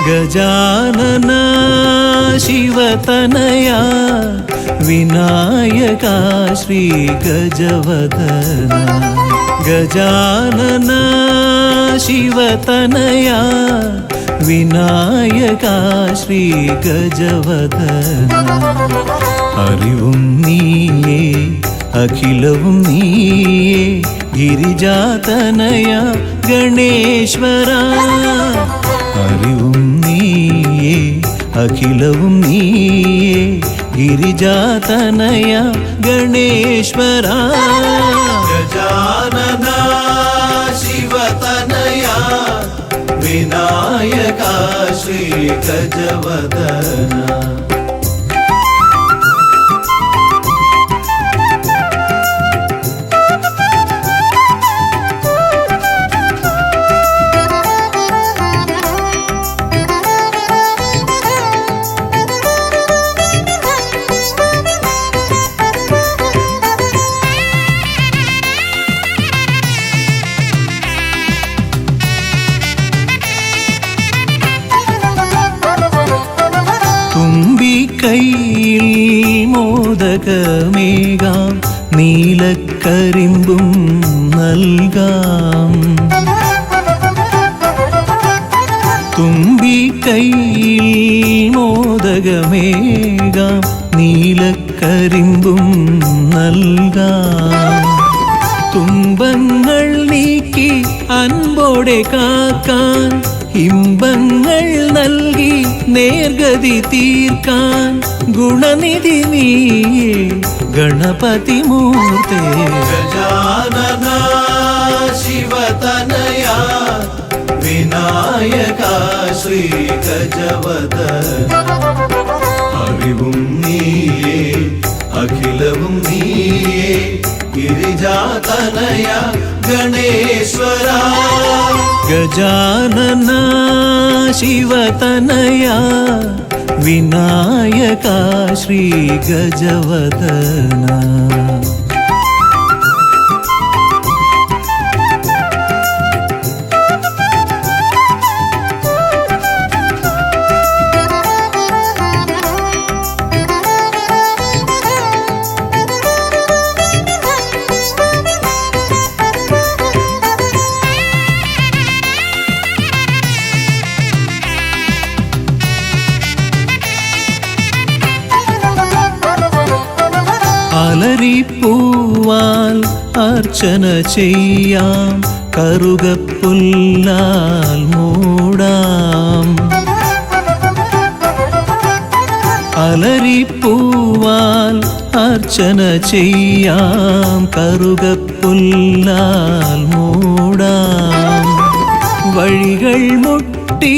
गजानन शिवतनया विनायका श्री गजवदना गजानन शिवतनया विनायका श्री गजवदना അറിവും നീയേ അഖിലവും നീയേ ഗിരിജാതനയ ഗണേശ്വര അറിവും നീയേ അഖിലവും നീയേ ഗിരിജാതനയ ഗണേശ്വര ഗജാനന ശിവതനയ വിനായക ശ്രീ ഗജവദന കൈയിൽ മോദകമേകാം നീലക്കരിമ്പും നൽകാം തുമ്പി കൈയിൽ മോദകമേകാം നീലക്കരിമ്പും നൽകാം തുമ്പങ്ങൾ നീക്കി അൻപോടെ കാക്കാൻ ഇമ്പങ്ങൾ നൽകി നേർഗതി തീർക്കാൻ ഗുണനിധി നീയേ ഗണപതി മൂർത്തേ ഗജാനന ശിവതനയ വിനായക ശ്രീ ഗജവദന അറിവും നീയേ അഖിലവും നീയേ ഗിരിജാതനയ ഗണേശ്വര ഗജാനന ശിവതനയ വിനായക ശ്രീ ഗജവദന അലരിപ്പൂവാൽ അർച്ചന ചെയ്യാം കറുകപ്പുല്ലാൽ മൂടാം അലരിപ്പൂവാൽ അർച്ചന ചെയ്യാം കറുകപ്പുല്ലാൽ മൂടാം വഴികൾ മുട്ടി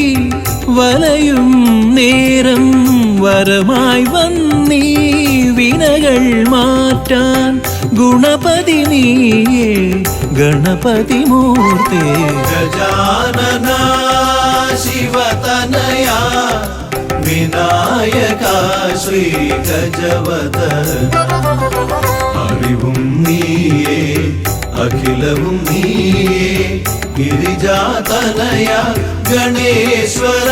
വലയും നേരം വരമായി വന്നീ വിനകൾ മാറ്റാൻ ഗുണപതി നീയേ ഗണപതി മൂർത്തേ ഗജാനന ശിവതനയ വിനായക ശ്രീ ഗജവദന അറിവും നീയേ അഖിലവും നീയേ ഗിരിജാതനയ ഗണേശ്വര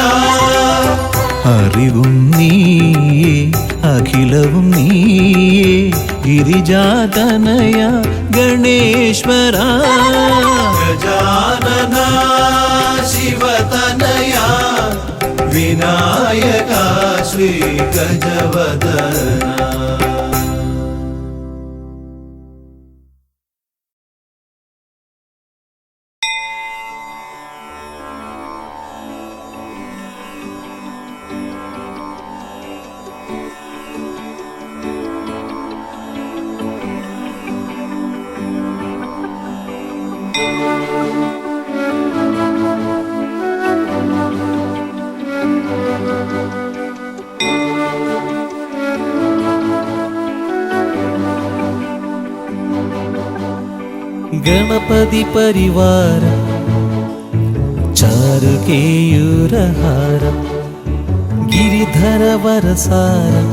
അറിവും നീയേ അഖിലവും നീയേ ഗിരിജാതനയ ഗണേശ്വര ഗജാനന ശിവതനയ വിനായക ശ്രീ ഗജവദന ഗണപതി പരിവാരം ചാരുകേയൂരഹാരം ഗിരിധര വരസാരം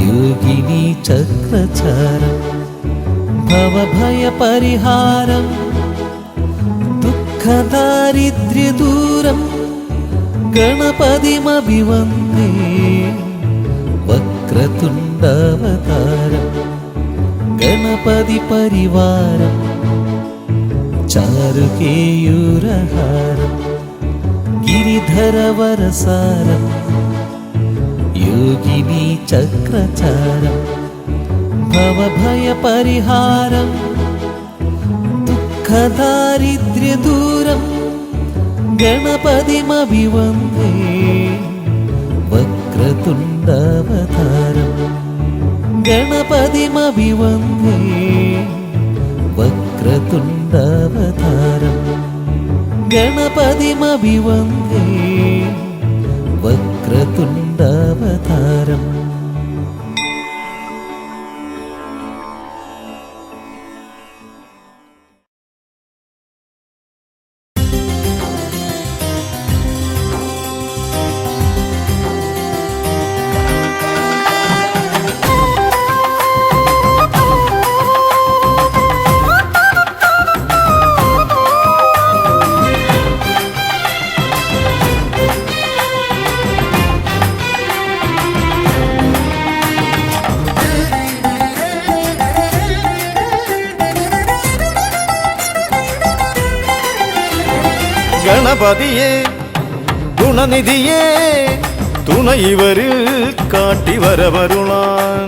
യോഗിനി ചക്രചാരം ഭവഭയ പരിഹാരം ദുഃഖദാരിദ്ര്യദൂരം ഗണപതിമഭിവന്ദേ വക്രതുണ്ടവതാരം ഗണപതി പരിവാരം ചാരുകേയൂരഹാരം ഗിരിധരവരസാരം യോഗിനി ചക്രചാരം ഭവഭയപരിഹാരം ദുഃഖദാരിദ്ര്യദൂരം ഗണപതിമഭിവന്ദേ വക്രതുണ്ടവതാരം ഗണപതിമഭിവന്ദേ വക്രതുണ്ടവതാരം ഗണപതിമഭിവന്ദേ വക്രതുണ്ടവതാരം. ഗണപതിയെ ഗുണനിധിയെ തുണയിവരിൽ കാട്ടിവരവരുളാൻ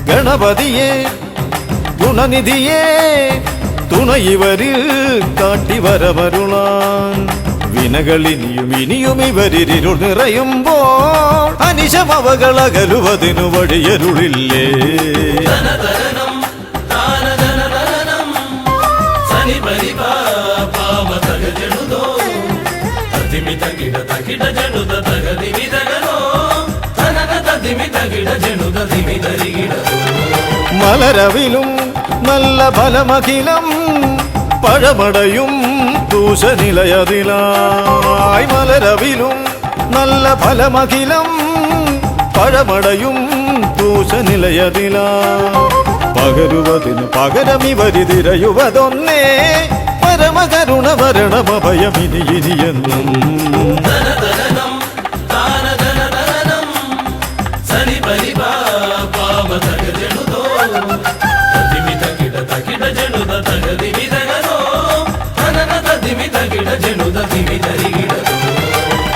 ഗണപതിയെ ഗുണനിധിയെ തുണയിവരിൽ കാട്ടിവരവരുളാൻ വിനകളിനിയും ഇനിയും ഇവരിരുൾ നിറയുമ്പോൾ അനിശമവകളകലുവതിനു വഴിയരുളില്ലേ. മലരവിലും നല്ല ഫലമഖിലം പഴമടയും ദൂഷനിലയതിലായി മലരവിലും നല്ല ഫലമഖിലം പഴമടയും ദൂഷനിലയതിലാ പകരുവതിന് പകരമിവരിതിരയുവതൊന്നേ പരമകരുണ ഭരണമഭയമിനി ഇനിയെന്നും.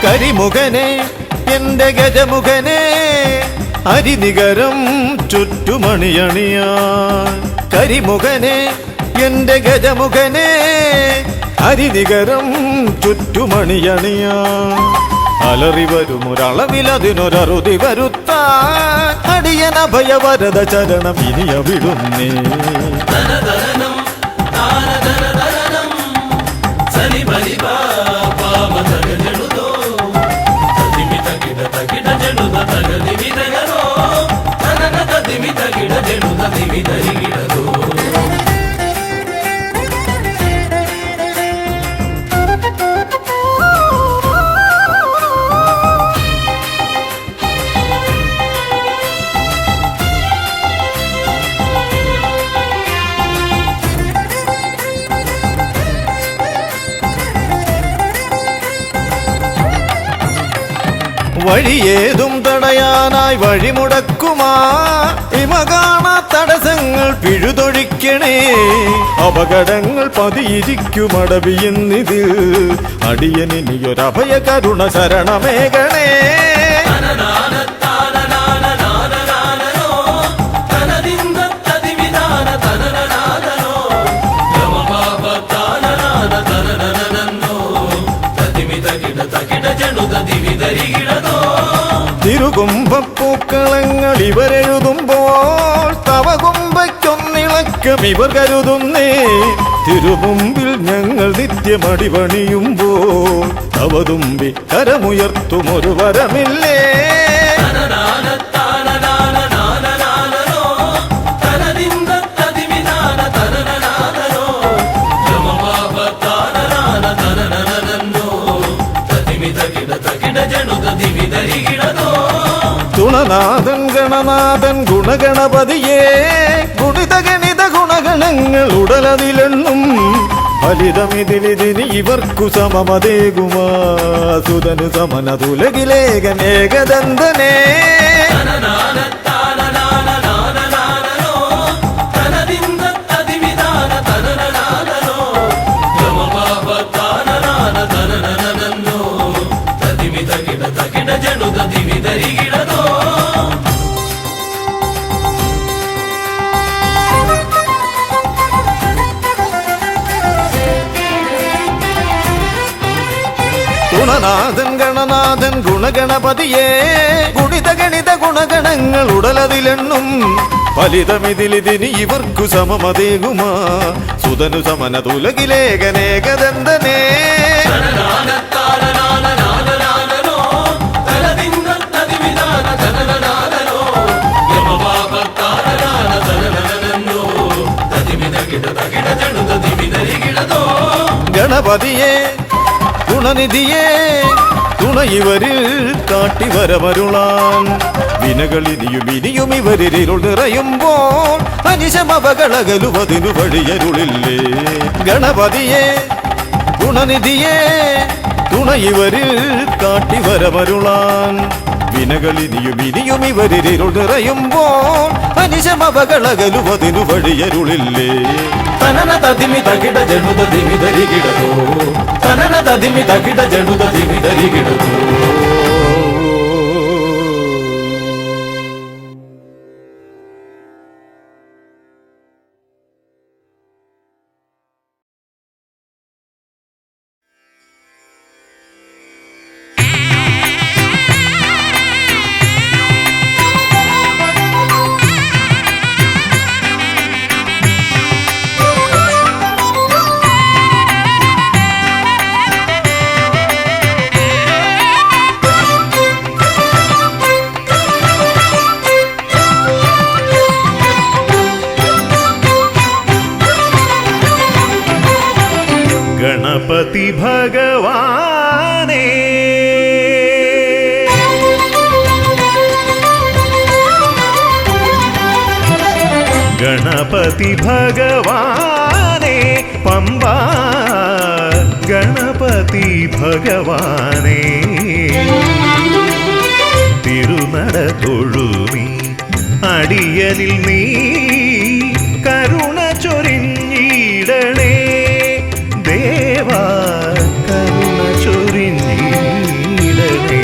കരിമുഖനെ എന്റെ ഗജമുഖനെ അരിനികരം ചുറ്റുമണിയണിയാൻ കരിമുഖനെ എന്റെ ഗജമുഖനെ അരിനികരം ചുറ്റുമണിയണിയാൻ അലറി വരുമൊരളവിലതിനൊരറുതി വരുത്താൻ അടിയനഭയവരദ ചരണം ഇനിയ വിടുന്നേ. വഴിയേതും തടയാനായി വഴിമുടക്കുമാ ഇമകാണാ തടസ്സങ്ങൾ പിഴുതൊഴിക്കണേ അപകടങ്ങൾ പതിയിരിക്കുമടവിയെന്നിതിൽ അടിയനിയൊരഭയ കരുണ ശരണമേകണേ. തിരുകുംഭപ്പൂക്കളങ്ങൾ ഇവരെഴുതുമ്പോൾ തവകുംഭയ്ക്കൊന്നിളക്കം ഇവർ കരുതുന്നേ തിരുമുമ്പിൽ ഞങ്ങൾ നിത്യമടിപണിയുമ്പോൾ തവതുമ്പി കരമുയർത്തുമൊരു വരമില്ലേ. തുണനാഥൻ ഗണനാഥൻ ഗുണഗണപതിയേ ഗുണിത ഗണിത ഗുണഗണങ്ങൾ ഉടലതിലെണ്ണും ഫലിതമിതിലിതിന് ഇവർക്കു സമമതേകുമാ സുതനു സമനതുലകിലേകനേകദന്തനേ ഗുണനാഥൻ ഗണനാഥൻ ഗുണഗണപതിയേ ഗുണിത ഗണിത ഗുണഗണങ്ങൾ ഉടലതിലെണ്ണും ഫലിതമിതിലിതിന് ഇവർക്കു സമമതേകുമാ സുതനു സമനതുലകിലേകനേകദന്തനേ ഗണപതിയേ ഗുണനിധിയേ തുണ ഇവരിൽ കാട്ടിവരമരുളാൻ വിനകളിനിയും ഇനിയും ഇവരിരുൾ നിറയുമ്പോൾ അനിശമവകളകലുവതിനു വഴിയരുളില്ലേ ഗണപതിയേ ഗുണനിധിയേ തുണ ഇവരിൽ കാട്ടിവരമരുളാൻ വിനകളിനിയും ഇനിയും ഇവരിരുൾ നിറയുമ്പോൾ അനിശമവകളകലുവതിനു വഴിയരുളില്ലേ തനന തതിമി തകിട ജനുത ദിമിതരികിടതോ തനന തതിമി തകിട ജനുത ദിമിതരികിടതോ गणपति भगवाने गणपति भगवाने पंबा गणपति भगवाने തിരുനട തൊഴുമി അടിയനിൽ നീ കരുണ ചൊരിഞ്ഞിടണേ ദേവാ കരുണ ചൊരിഞ്ഞിടണേ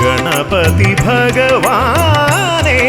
ഗണപതി ഭഗവാനേ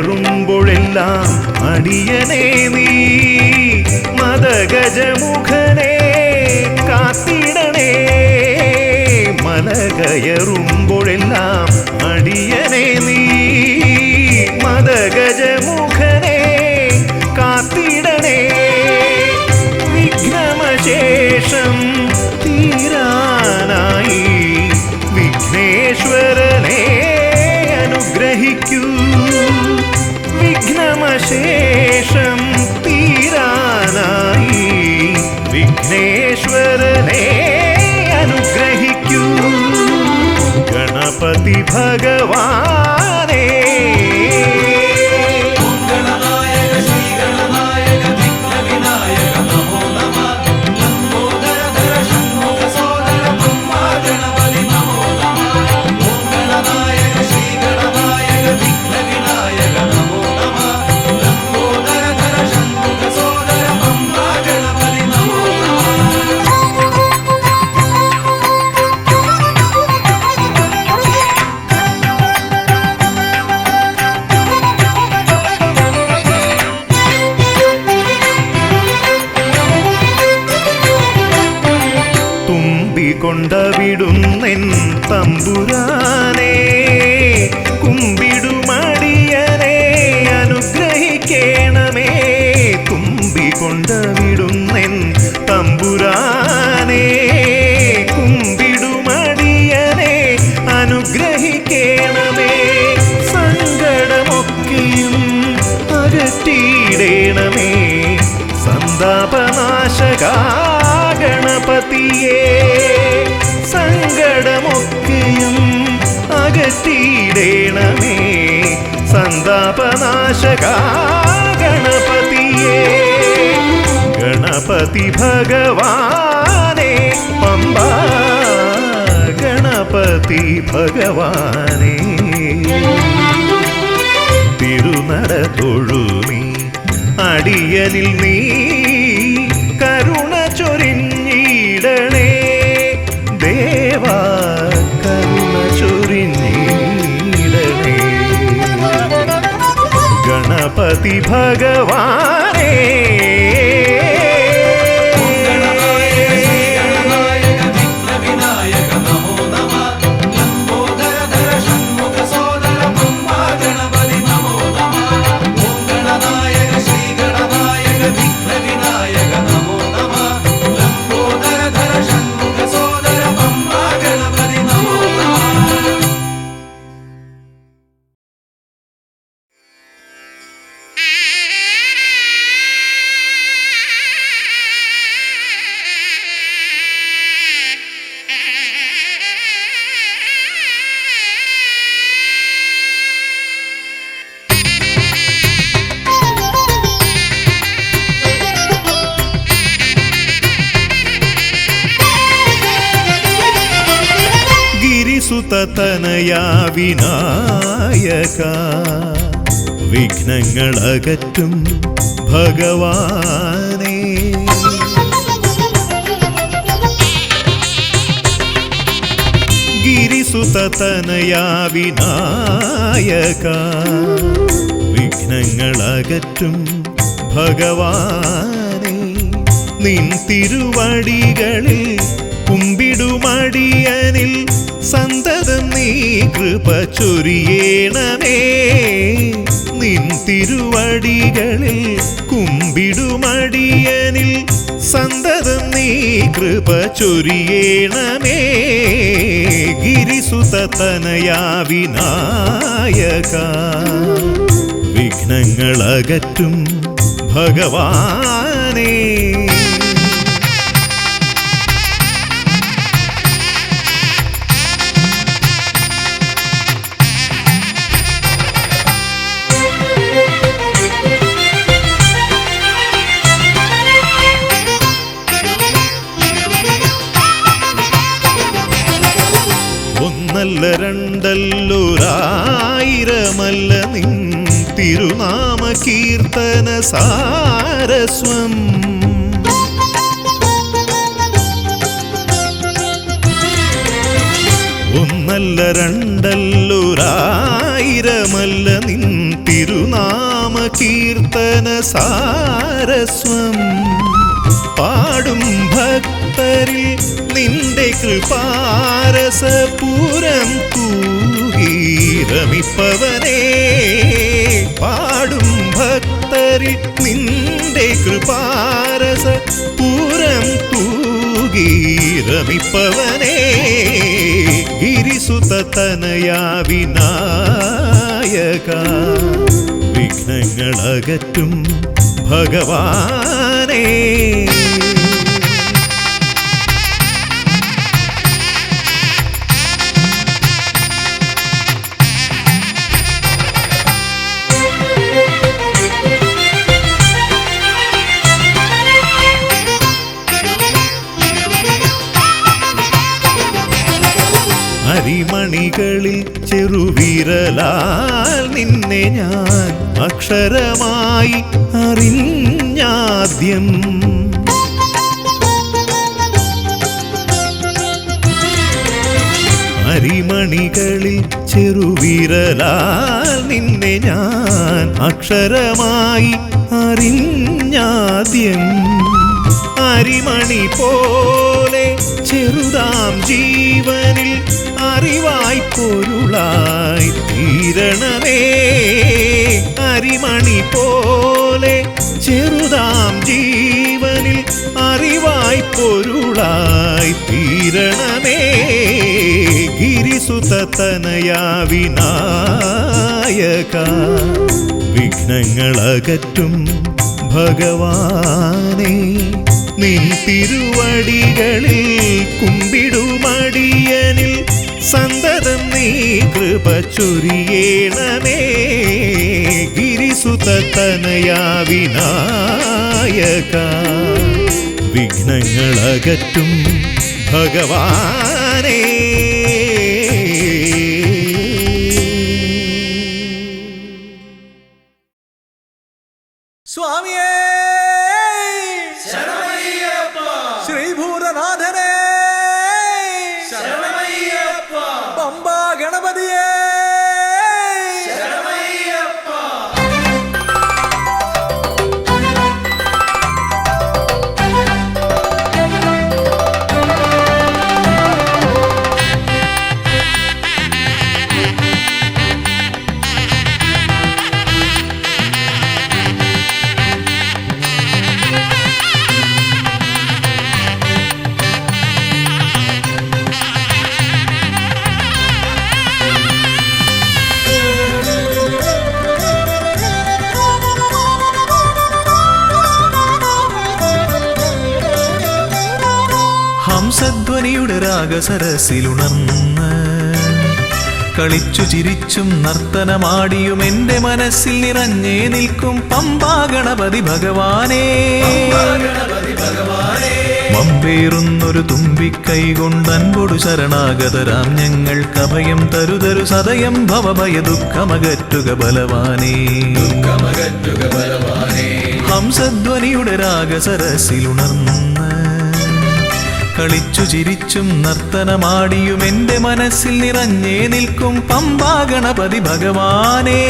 കയറുമ്പോഴെല്ലാം അടിയനേ നീ മദഗജമുഖനെ കാത്തിടണേ മല കയറുമ്പോഴെല്ലാം അടിയനേ നീ മദഗജമുഖനെ കാത്തിടണേ വിഘ്നമശേഷം തീരാനായി വിഘ്നേശ്വരനെ അനുഗ്രഹിക്കൂ വിഘ്നമശേഷം തീരാനായി വിഘ്നേശ്വരനെ അനുഗ്രഹിക്കൂ ഗണപതി ഭഗവാനേ കുമ്പികൊണ്ടവിടുന്നെൻ തമ്പുരാനെ കുമ്പിടുമടിയനെ അനുഗ്രഹിക്കണമേ കുമ്പികൊണ്ടവിടുന്നെൻ തമ്പുരാനെ കുമ്പിടുമടിയനെ അനുഗ്രഹിക്കണമേ സങ്കടമൊക്കെയും അകറ്റിയിടണമേ സന്താപനാശകാ ഗണപതിയേ സങ്കടമൊക്കെയും അകറ്റിയിടണമേ സന്താപനാശകാ ഗണപതിയേ ഗണപതി ഭഗവാനെ പമ്പാ ഗണപതി ഭഗവാനെ തിരുനട തൊഴുമീ അടിയനിൽ നീ കരുണ ചൊരിഞ്ഞിടണേ ദേവാ കരുണ ചൊരിഞ്ഞിടണേ ഗണപതി ഭഗവാനേ സുതതനയാ വിനായക വിഘ്നങ്ങളകറ്റും ഭഗവാനേ ഗിരിസുതതനയാ വിനായക വിഘ്നങ്ങളകറ്റും ഭഗവാനേ നിൻ തിരുവടികളിൽ കുമ്പിടുമടിയനിൽ സന്തതം നീ കൃപ ചൊരിയണമേ നിൻ തിരുവടികളിൽ കുമ്പിടുമടിയനിൽ സന്തതം നീ കൃപ ചൊരിയണമേ ഗിരിസുതതനയാ വിനായക വിഘ്നങ്ങളകറ്റും ഭഗവാനേ ഒന്നല്ല രണ്ടല്ലൊരായിരമല്ല നിൻ തിരുനാമ കീർത്തന സാരസ്വം ഒന്നല്ല രണ്ടല്ലൊരായിരമല്ല നിൻ തിരുനാമ കീർത്തന സാരസ്വം പാടും ഭക്തരിൽ നിന്റെ കൃപാരസപൂരം തൂകീരമിപ്പവനേ പാടും ഭക്തരിൽ നിന്റെ കൃപാരസപൂരം തൂകീരമിപ്പവനേ ഗിരിസുതതനയാ വിനായക വിഘ്നങ്ങളകറ്റും ഭഗവാനേ അരിമണികളിൽ ചെറുവിരലാൽ നിന്നെ ഞാൻ അക്ഷരമായി അറിഞ്ഞാദ്യം അരിമണികളിൽ ചെറുവിരലാൽ നിന്നെ ഞാൻ അക്ഷരമായി അറിഞ്ഞാദ്യം അരിമണി പോലെ ചെറുതാം ജീവനിൽ അറിവായി പൊരുളായി തീരണമേ. അരിമണി പോലെ ചെറുതാം ജീവനിൽ അറിവായി പൊരുളായി തീരണമേ. ഗിരിസുതനയാ വിനായക വിഘ്നങ്ങളകറ്റും ഭഗവാനേ. നിൻ തിരുവടികളിൽ കുമ്പിടുമടിയനിൽ സന്തതം നീ കൃപ ചൊരിയേണമേ. ഗിരിസുതനയാ വിനായക വിഘ്നങ്ങളകറ്റും ഭഗവാനേ. സ്വാമിയേ ശരണമയ്യപ്പ, ശ്രീഭൂതനാഥനേ ശരണമയ്യപ്പ, പമ്പാ ഗണപതിയേ ശരണമയ്യപ്പ. ഹംസധ്വനിയുടെ രാഗസരസിലുണർന്ന് കളിച്ചു ചിരിച്ചും നർത്തനമാടിയും എൻ്റെ മനസ്സിൽ നിറഞ്ഞേ നിൽക്കും പമ്പാ ഗണപതി ഭഗവാനേ. മമ്പേറുന്നൊരു തുമ്പിക്കൈ കൊണ്ടൻപൊടു ശരണാഗതരാം ഞങ്ങൾക്ക് അഭയം തരുതരു സദയം ഭവഭയ ദുഃഖമകറ്റുക ബലവാനേ. ഹംസധ്വനിയുടെ രാഗസരസിലുണർന്ന് കളിച്ചു ചിരിച്ചും നർത്തനമാടിയും എൻ്റെ മനസ്സിൽ നിറഞ്ഞേ നിൽക്കും പമ്പാ ഗണപതി ഭഗവാനേ.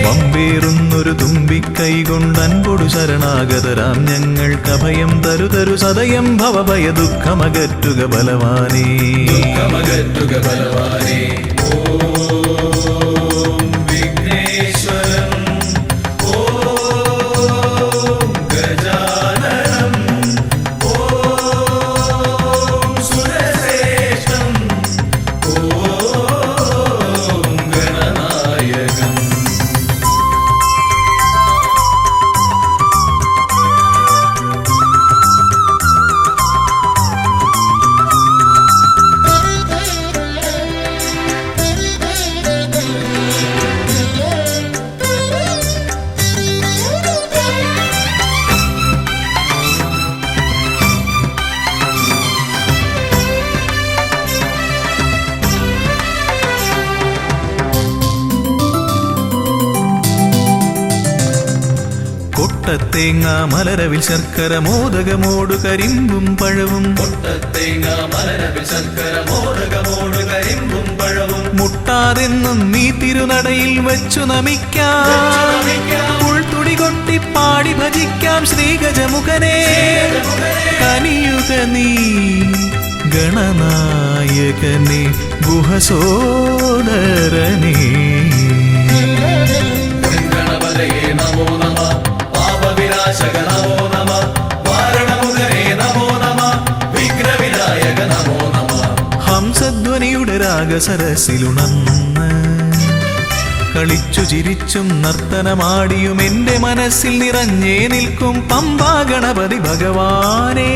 മമ്പേറുന്നൊരു തുമ്പിക്കൈ കൊണ്ടൻപൊടു ശരണാഗതരാം ഞങ്ങൾക്ക് അഭയം തരുതരു സദയം ഭവഭയ ദുഃഖമകറ്റുക ബലവാനേ. ഓം വിഘ്നേശ്വരം, ഓം ഗജാനനം, ഓം സുരശ്രേഷ്ഠം, ഓം ഗണനായകം. കൊട്ടത്തേങ്ങ മലരവിൽ ശർക്കര മോദകമോടു കരിമ്പും പഴവും, മുട്ടാതെന്നും നീ തിരുനടയിൽ വെച്ചു നമിക്കാം. ഉൾത്തുടി കൊട്ടി പാടി ഭജിക്കാം ശ്രീഗജമുഖനെ. കനിയുക നീ ഗണനായകനെ ഗുഹസോദരനേ. ഹംസധ്വനിയുടെ രാഗസരസിലുണർന്ന് കളിച്ചു ചിരിച്ചും നർത്തനമാടിയും എൻ്റെ മനസ്സിൽ നിറഞ്ഞേ നിൽക്കും പമ്പാ ഗണപതി ഭഗവാനേ.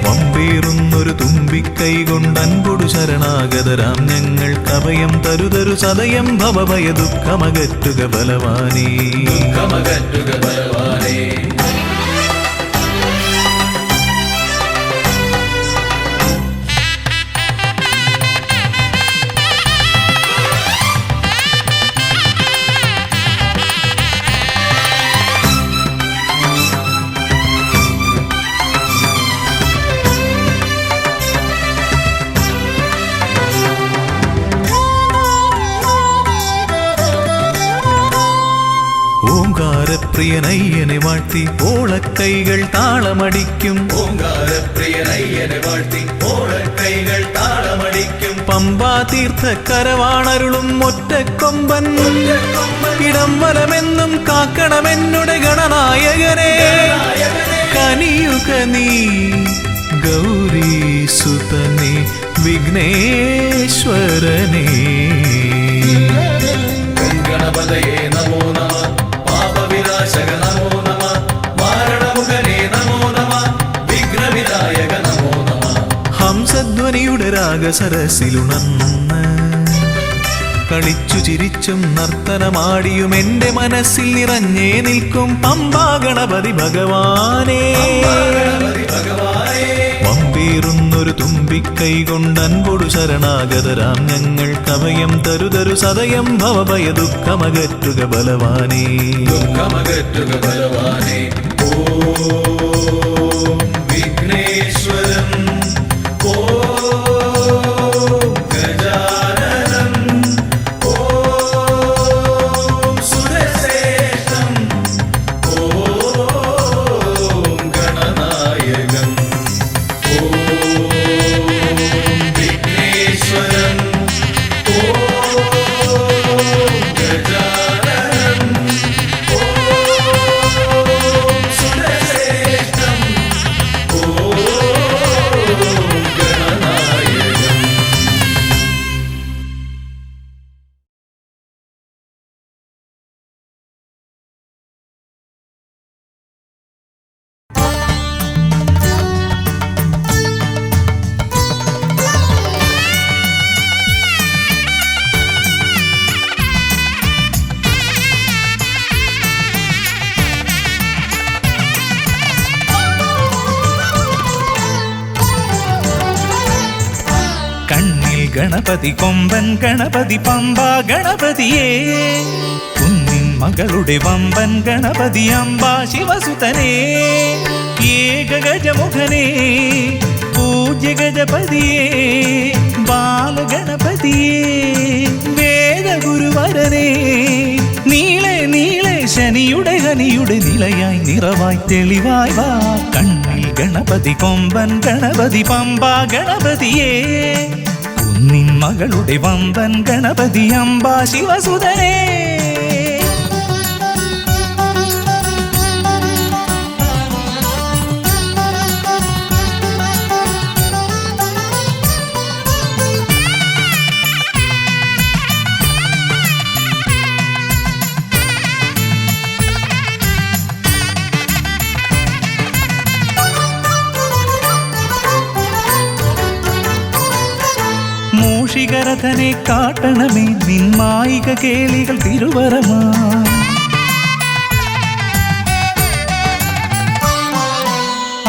പമ്പേറുന്നൊരു തുമ്പിക്കൈ കൊണ്ടൻപൊടു ശരണാഗതരാം ഞങ്ങൾക്ക് അഭയം തരുതരു സദയം ഭവഭയ ദുഃഖമകറ്റുക ബലവാനേ. ഓങ്കാരപ്രിയനയ്യനെ വാഴ്ത്തി ഓളക്കൈകൾ താളമടിക്കും ഓങ്കാരപ്രിയനയ്യനെ വാഴ്ത്തി ഓളക്കൈകൾ താളമടിക്കും പമ്പാ തീർത്ഥക്കരവാണരുളും ഒറ്റക്കൊമ്പൻ ഇടം വലമെന്നും കാക്കണമെന്നുടെ ഗണനായകനെ കനിയുക നീ ഗൗരീസുതനെ വിഘ്നേശ്വരനെ ഗണപതയേ നമോ നമ പാപവിനാശക നമോ നമ മാരണമുഖനേ നമോ നമ വിഘ്നവിനായക നമോ നമ ഹംസധ്വനിയുടെ രാഗസരസിലുണർന്ന് കളിച്ചു ചിരിച്ചും നർത്തനമാടിയും എന്റെ മനസ്സിൽ നിറഞ്ഞേ നിൽക്കും പമ്പാ ഗണപതി ഭഗവാനേ പമ്പേറുന്നൊരു തുമ്പിക്കൈ കൊണ്ടൻപൊടു ശരണാഗതരാം ഞങ്ങൾ കവയം തരുതരു സദയം ഭവഭയ ദുഃഖമകറ്റുക ബലവാനേ ദുഃഖമകറ്റുക ബലവാനേ ഓം വിഘ്നേശ്വരം ഓം ഗജാനനം ഓം സുരശ്രേഷ്ഠം ഓം ഗണനായകം ഓം വിഘ്നേശ്വരം ഓം ഗജാനനം ഓം സുരശ്രേഷ്ഠം ഓം ഗണനായകം കണ്ണിൽ ഗണപതി കൊമ്പൻ ഗണപതി പമ്പാ ഗണപതിയേ കുന്നിൻ മകളുടെ വമ്പൻ ഗണപതി അംബാ ശിവസുതനേ ഏകഗജമുഖനേ പൂജ്യ ഗജപതിയേ ബാലഗണപതിയേ വേദഗുരുവരനേ നീളെ നീളെ ശനിയുടെ ഹനിയുടെ നിലയായി നിറവായി തെളിവായി വാ കണ്ണിൽ ഗണപതി കൊമ്പൻ ഗണപതി പമ്പാ ഗണപതിയേ കുന്നിൻ മകളുടെ വമ്പൻ ഗണപതി അംബാ ശിവസുതനേ മൂഷികരഥനെ കാട്ടണമേ നിന്മായിക കേളികൾ തിരുവരമാ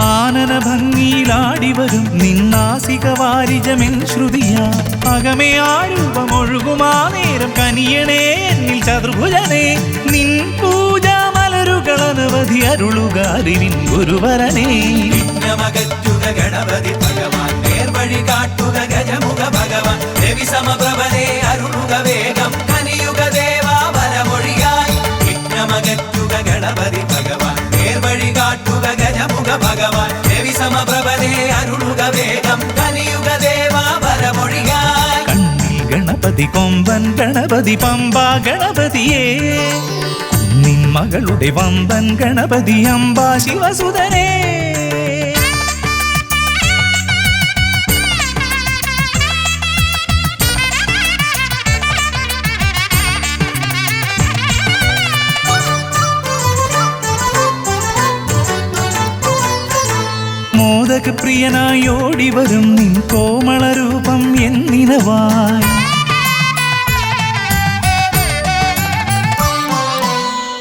ആനന ഭംഗിയിലാടിവരും നിന്നാസിക വാരിജമെൻ ശ്രുതിയാ അകമേ ആരൂപമൊഴുകുമാ നേരം കനിയണേ എന്നിൽ ചതുർഭുജനേ നിൻ പൂജാ മലരുകൾ അനവധി അരുളുകാരിൻ ഗുരുവരനേ വിഘ്നമകറ്റുക ഗണപതി ഭഗവാൻ നേർവഴി കാട്ടുക ഗജമുഖ ഭഗവാൻ രവി സമപ്രഭനെ അരുളുക വേഗം കനിയുക ദേവാ വരമൊഴിയായി വിഘ്നമകറ്റുക ഗണപതി ഭഗവാൻ നേർവഴി കാട്ടുക ഗജമുഖ ഭഗവാൻ രവി സമപ്രഭനെ അരുളുക വേഗം കനിയുക ദേവാ വരമൊഴിയായി കണ്ണിൽ ഗണപതി കൊമ്പൻ ഗണപതി പമ്പാ ഗണപതിയേ കുന്നിൻ മകളുടെ വമ്പൻ ഗണപതി അംബാ ശിവസുതനേ മോദകപ്രിയനായി ഓടിവരും നിൻ കോമളരൂപം എന്നിനവായി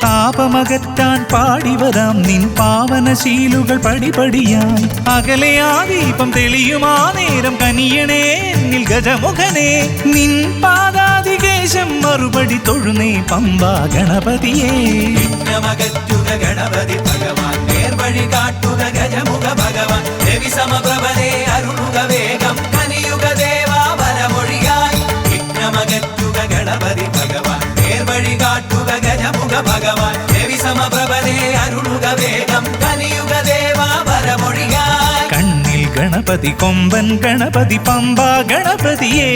താപമകറ്റാൻ പാടിവരാം നിൻ പാവനശീലുകൾ പടിപടിയായി അകലെ ആ ദീപം തെളിയുമാ നേരം കനിയണേ എന്നിൽ ഗജമുഖനേ നിൻ പാദാതികേശം മറുപടി തൊഴുന്നേ പമ്പാ ഗണപതിയേ വിഘ്നമകറ്റുക ഗണപതി ഭഗവാൻ നേർവഴി കാട്ടുക ഗജമുഖ ഭഗവാൻ രവി സമപ്രഭനെ അരുളുക വേഗം കനിയുക ദേവാ വരമൊഴിയായി വിഘ്നമകറ്റുക ഗണപതി ഭഗവാൻ നേർവഴി കാട്ടുക ഗജമുഖ ഭഗവാൻ രവി രവിസമപ്രഭനേ അരുളുക വേഗം കനിയുക ദേവാ വരമൊഴിയായി. കണ്ണിൽ ഗണപതി കൊമ്പൻ ഗണപതി പമ്പ ഗണപതിയേ,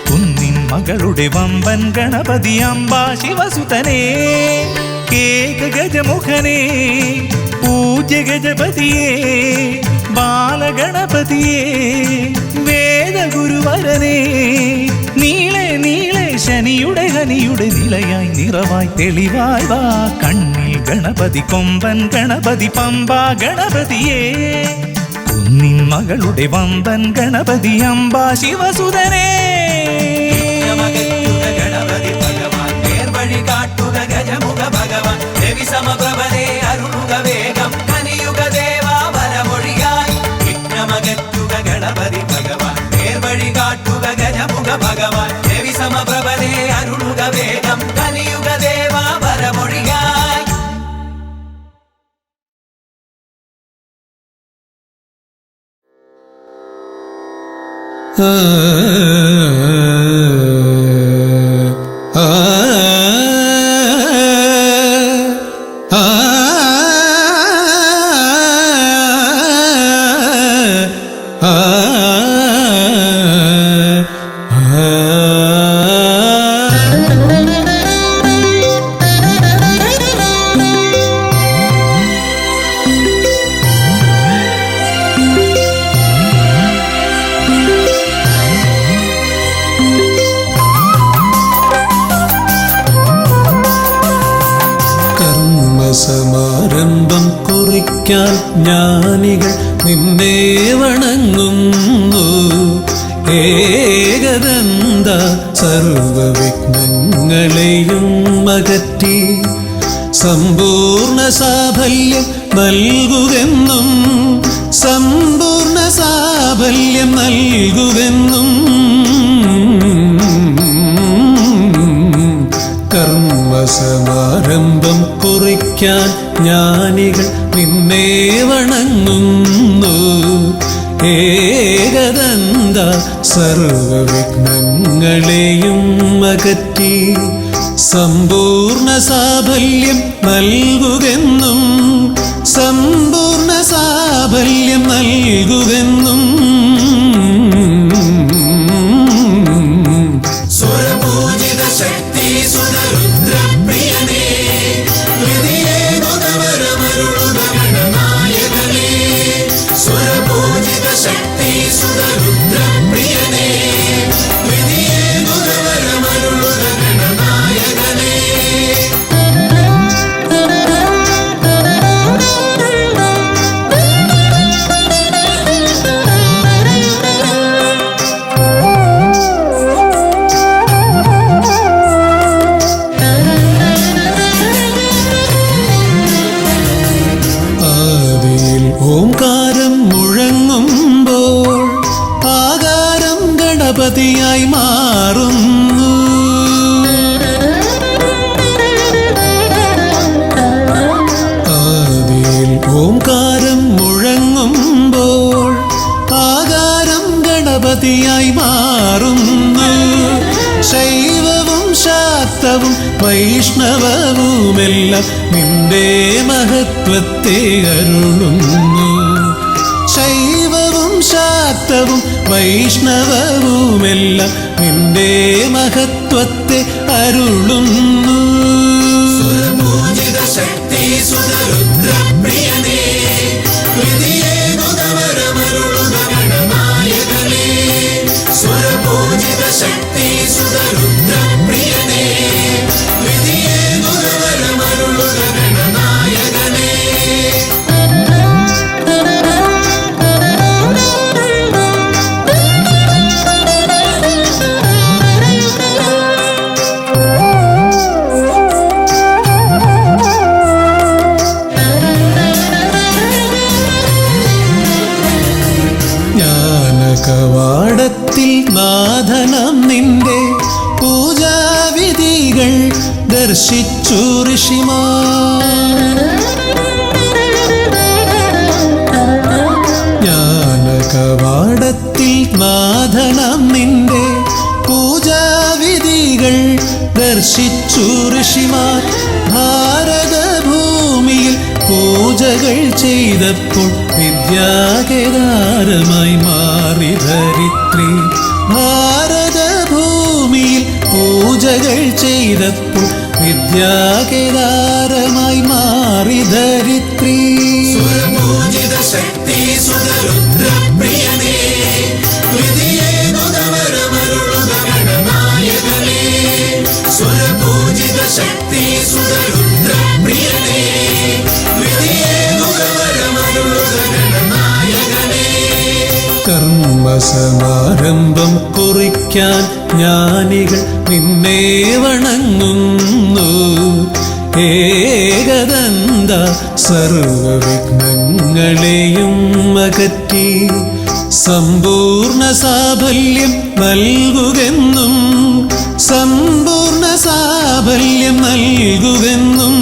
കുന്നിൻ മകളുടെ വമ്പൻ ഗണപതി അമ്പ ശിവസുതനേ, കേക ഗജമുഖനേ പൂജ്യ ഗജപതിയേ, ബാലഗണപതിയേ വേദഗുരുവരനേ, നീളെ നീളെ ശനിയുടെ ഹനിയുടെ നിലയായി നിറവായി തെളിവായി വാ. കണ്ണിൽ ഗണപതി കൊമ്പൻ ഗണപതി പമ്പ ഗണപതിയേ, കുന്നിൻ മകളുടെ വമ്പൻ ഗണപതി അമ്പ ശിവസുതനേ. വിഘ്നമകറ്റുക ഗണപതി ഭഗവാൻ നേർവഴി കാട്ടുക ഗജമുഖ ഭഗവാൻ രവിസമപ്രഭനേ അരുളുക വേഗം കനിയുക ദേവാ വരമൊഴിയായി. വിഘ്നമകറ്റുക ഗണപതി ഭഗവാൻ നേർവഴി കാട്ടുക ഗജമുഖ ഭഗവാൻ രവിസമപ്രഭനേ അരുളുക വേഗം കനിയുക ദേവാ വരമൊഴിയായി. സമാരംഭം കുറിക്കാൻ ജ്ഞാനികൾ നിന്നെ വണങ്ങുന്നു. ഏകദന്ത സർവവിഘ്നങ്ങളെയും അകറ്റി സമ്പൂർണ്ണ സാഫല്യം നൽകുകെന്നും സമ്പൂർണ്ണ സാഫല്യം നൽകുകെന്നും കർമ്മസമാരംഭം കുറിക്കാൻ ജ്ഞാനികൾ നിന്നെ വണങ്ങുന്നു. ഏകദന്ത സർവവിഘ്നങ്ങളെയും അകറ്റി സമ്പൂർണ്ണ സാഫല്യം നൽകുകെന്നും സമ്പൂർണ്ണ സാഫല്യം നൽകുകെന്നും സ്വരപൂജിത ശക്തി സുതരുദ്രപ്രിയനേ ഹൃദയേ ഗുണവരമരുളുക ഗണനായകനേ. സ്വരപൂജിത ശക്തി സുതരുദ്രപ്രിയനേ ഹൃദയേ ഗുണവരമരുളുക ഗണനായകനേ. ഓംകാരം മുഴങ്ങുമ്പോൾ ആകാരം ഗണപതിയായി മാറുന്നു. ആദിയിൽ ഓംകാരം മുഴങ്ങുമ്പോൾ ആകാരം ഗണപതിയായി മാറുന്നു. ശൈവവും ശാക്തവും വൈഷ്ണവവുമെല്ലാം നിന്റെ മഹത്വത്തെ അരുളുന്നു. ശൈവവും ശാക്തവും വൈഷ്ണവവുമെല്ലാം നിന്റെ മഹത്വത്തെ അരുളുന്നു. സ്വരപൂജിത ശക്തി സുതരുദ്രപ്രിയനേ ഹൃദയേ ഗുണവരമരുളുക ഗണനായകനേ. സ്വരപൂജിത ശക്തി സുതരുദ്രപ്രിയനേ ഹൃദയേ ഗുണവരമരുളുക ഗണനായകനേ. ജ്ഞാനകവാടത്തിൽ നാഥനം നിന്റെ പൂജാവിധികൾ ദർശിച്ചു ഋഷിമാർ. ജ്ഞാനകവാടത്തിൽ നാഥനം നിന്റെ പൂജാവിധികൾ ദർശിച്ചു ഋഷിമാർ. ഭാരത വിദ്യാകേദാരമായി മാറി ധരിത്രി. ഭാരതഭൂമിയിൽ പൂജകൾ ചെയ്തപ്പോൾ വിദ്യാകേദാരമായി മാറി ധരിത്രി. സുരപൂജിത ശക്തി സുതരുദ്രപ്രിയനേ, ഹൃദയേകുതവരമരുളുക ഗണനായകനേ. സുരപൂജിത ശക്തി സുതരുദ്രപ്രിയനേ, ഹൃദയേകുതവരമരുളുക ഗണനായകനേ. കർമ്മസമാരംഭം കുറിക്കാൻ ജ്ഞാനികൾ നിന്നെ വണങ്ങുന്നു. ഏകദന്ത സർവവിഘ്നങ്ങളെയും അകറ്റി സമ്പൂർണ്ണ സാഫല്യം നൽകുകെന്നും, സമ്പൂർണ്ണ സാഫല്യം നൽകുകെന്നും.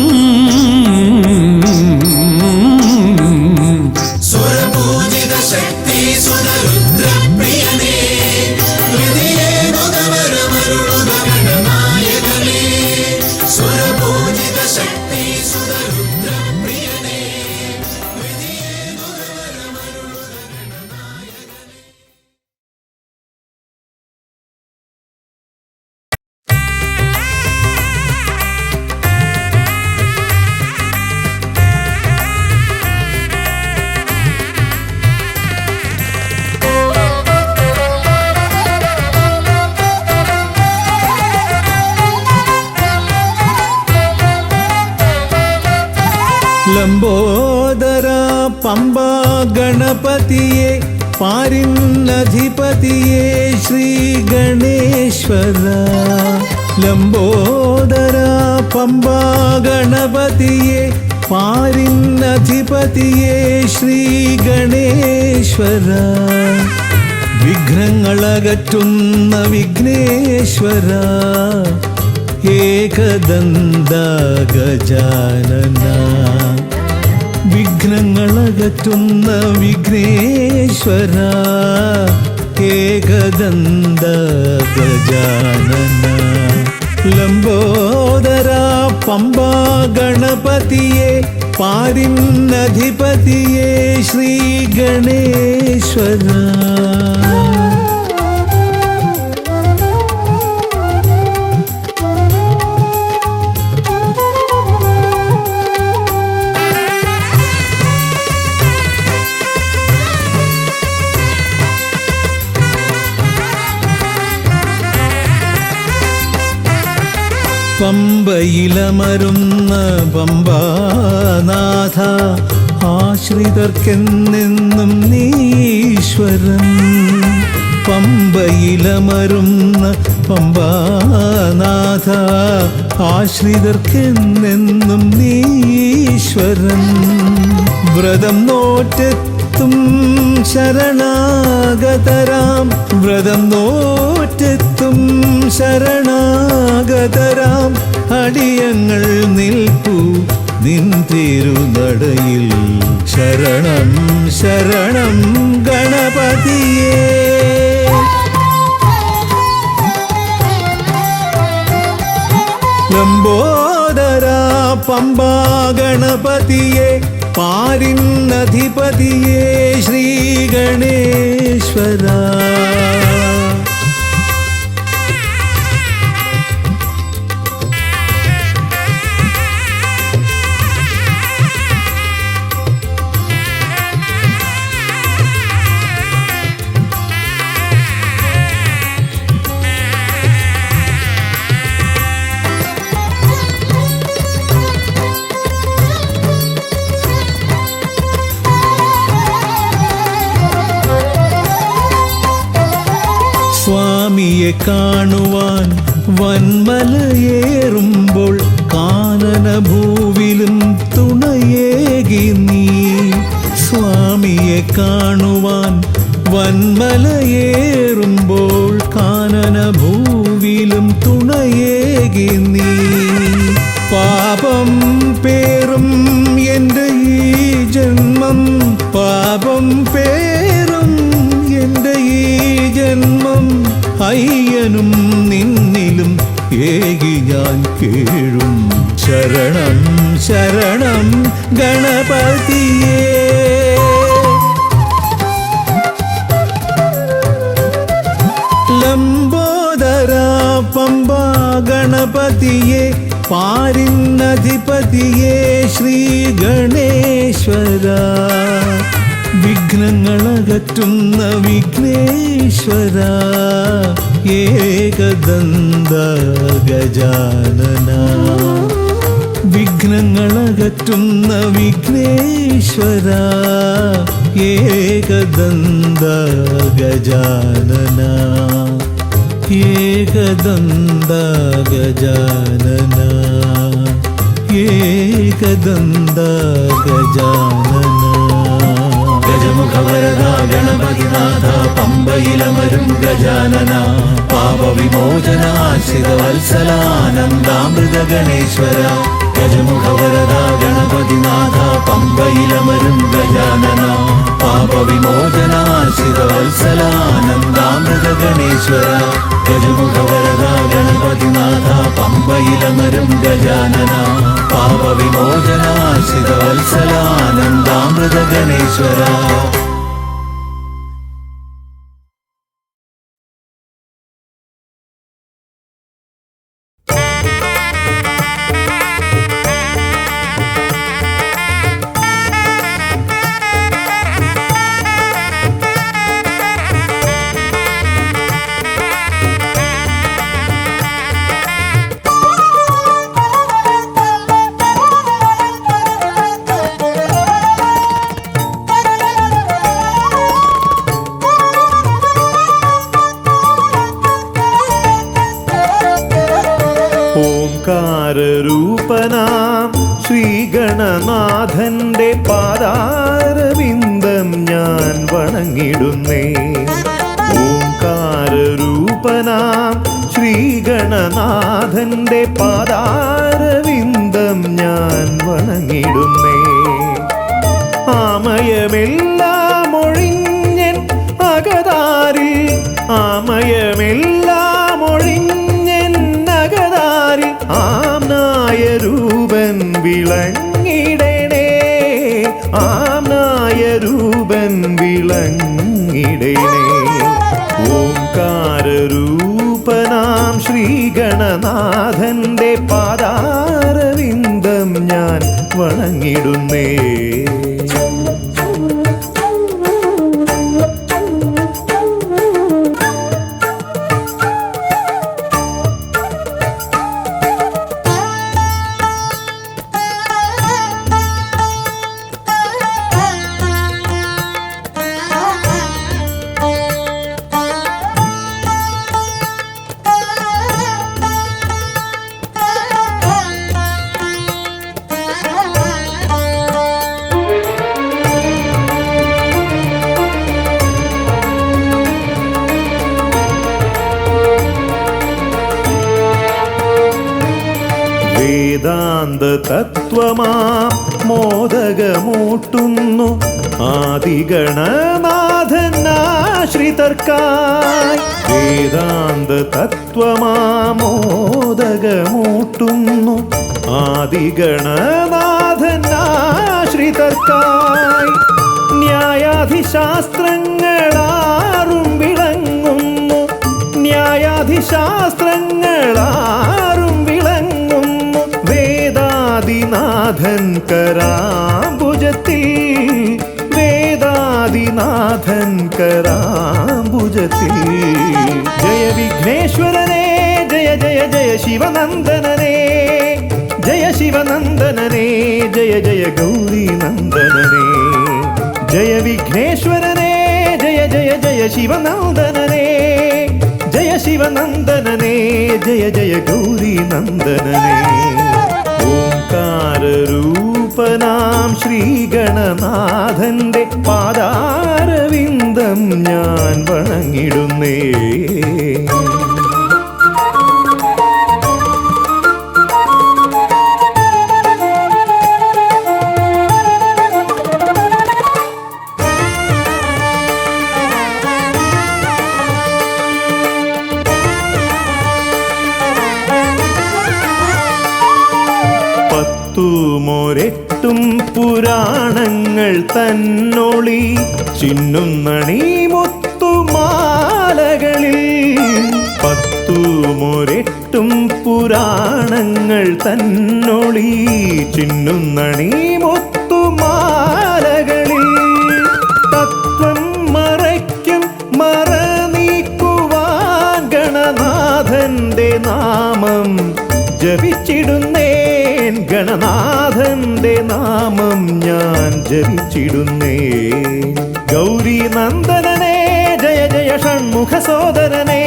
സുരപൂജിത ശക്തി സുതരുദ്രപ്രിയനേ, ഹൃദയേകുതവരമരുളുക ഗണനായകനേ. സുരപൂജിത ശക്തി സുതരുദ്രപ്രിയനേ, ഹൃദയേകുതവരമരുളുക ഗണനായകനേ. ലംബോദര പമ്പ ഗണപതിയെ പാരിന്നധിപതിയെ ശ്രീ ഗണേശ്വര. ലംബോദര പമ്പ ഗണപതിയെ പാരിന്നധിപതിയെ ശ്രീ ഗണേശ്വര. വിഘ്നങ്ങളകറ്റുന്ന വിഘ്നേശ്വര, ഏകദന്ത ഗജാനന. വിഘ്നങ്ങളകറ്റുന്ന വിഘ്നേശ്വര, ഏകദന്ത ഗജാനന. ലംബോദര പമ്പ ഗണപതിയെ പാരിന്നധിപതിയെ ശ്രീ ഗണേശ്വര. പമ്പയിലമരുന്ന പമ്പാനാഥ, ആശ്രിതർക്കെന്നെന്നും നീശ്വരൻ. പമ്പയിലമരുന്ന പമ്പാനാഥ, ആശ്രിതർക്കെന്നെന്നും നീശ്വരൻ. വ്രതം നോറ്റെത്തും ശരണാഗതരാം, വ്രതം നോറ്റെത്തും ശരണാഗതരാം അടിയങ്ങൾ നിൽപ്പു നിൻ തിരുനടയിൽ. ശരണം ശരണം ഗണപതിയേ. ലംബോദര പമ്പ ഗണപതിയെ പാരിന്നധിപതിയെ ശ്രീ ഗണേശ്വര. സ്വാമിയെ കാണുവാൻ വന്മലയേറുമ്പോൾ കാനനഭൂവിലും തുണയേകി നീ. സ്വാമിയെ കാണുവാൻ വന്മലയേറുമ്പോൾ കാനനഭൂവിലും തുണയേകി നീ. പാപം പേറും എൻ്റെ ഈ ജന്മം, പാപം പേറും എൻ്റെ ഈ ജന്മം. അയ്യനും നിന്നിലും ഏകി ഞാൻ കേഴും. ശരണം ശരണം ഗണപതിയേ. ഗണപതിയേ ശ്രീ ഗണേശ്വര വിഘ്നങ്ങളകറ്റുന്ന വിഘ്നേശ്വര ഏകദന്ത ഗജാനന വിഘ്നങ്ങളകറ്റുന്ന വിഘ്നേശ്വര ഏകദന്ത ഗജാനന ഏകദന്ത ഗജാനന ഏകദന്ത ഗജാനന ഗജമുഖവരദ ഗണപതിനാഥ പമ്പയിലമരും ഗജാനന പാപവിമോചന ആശ്രിത വത്സലാനന്ദാമൃത ഗണേശ്വര ഗജമുഖവരദ ഗണപതിനാഥ പമ്പയിലമരും ഗജാനന പാപവിമോചന ആശ്രിത വത്സലാനന്ദാമൃത ഗണേശ്വര ഗജമുഖവരദ ഗണപതിനാഥ പമ്പയിലമരും ഗജാനന പാപവിമോചന ആശ്രിത വത്സലാനന്ദാമൃത ഗണേശ്വര ഓംകാരരൂപനാം ശ്രീഗണനാഥന്റെ പാദാരവിന്ദം ഞാൻ വണങ്ങിടുന്നേ ഓംകാരരൂപനാം ശ്രീഗണനാഥന്റെ പാദാരവിന്ദം ഞാൻ വണങ്ങിടുന്നേ ആമയമെല്ലാം ഒഴിഞ്ഞൻ അകതാരിൽ ആമയമെല്ലാം ഒഴിഞ്ഞൻ അകതാരിൽ ആംനായ രൂപൻ വിളങ്ങിടണേ ആംനായ രൂപൻ വിളങ്ങിടണേ ഓംകാരരൂപനാം ശ്രീഗണനാഥന്റെ പാദാരവിന്ദം ഞാൻ വണങ്ങിടുന്നേ വേദാന്ത തത്വമാം മോദകമൂട്ടുന്നു ആദിഗണനാഥനാശ്രിതർക്കായി വേദാന്ത തത്വമാം മോദകമൂട്ടുന്നു ആദിഗണനാഥനാശ്രിതർക്കായി ന്യായാധിശാസ്ത്രങ്ങളാറും വിളങ്ങുന്നു ന്യായാധിശാസ്ത്രങ്ങളാറും വിളങ്ങുന്നു വേദാദിനാഥൻ കരാംബുജത്തിൽ വേദാദിനാഥൻ കരാംബുജത്തിൽ ജയ വിഘ്നേശ്വരനേ ജയ ജയ ജയ ശിവനന്ദനനേ ജയ ശിവനന്ദനനേ ജയ ജയ ഗൗരി നന്ദനനേ ജയ വിഘ്നേശ്വരനേ ജയ ജയ ജയ ശിവനന്ദനനേ ജയ ശിവനന്ദനനേ ജയ ജയ ഗൗരി നന്ദനനേ ഓംകാരരൂപനാം ശ്രീഗണനാഥന്റെ പാദാരവിന്ദം ഞാൻ വണങ്ങിടുന്നേ പത്തുമൊരെട്ടും പുരാണങ്ങൾ തന്നൊളി ചിന്നുന്നണി മുത്തുമാലകളിൽ പത്തുമൊരെട്ടും നൂറെട്ടും പുരാണങ്ങൾ തന്നൊളി ചിന്നുന്നണീ മുത്തുമാലകളിൽ തത്വം മറയ്ക്കും മറ നീക്കുവാൻ ഗണനാഥന്റെ നാമം ജപിച്ചിടുന്നേൻ ഗണനാഥന്റെ നാമം ഞാൻ ജപിച്ചിടുന്നേൻ ഗൗരി നന്ദനനേ ജയ ജയ ഷൺമുഖ സോദരനേ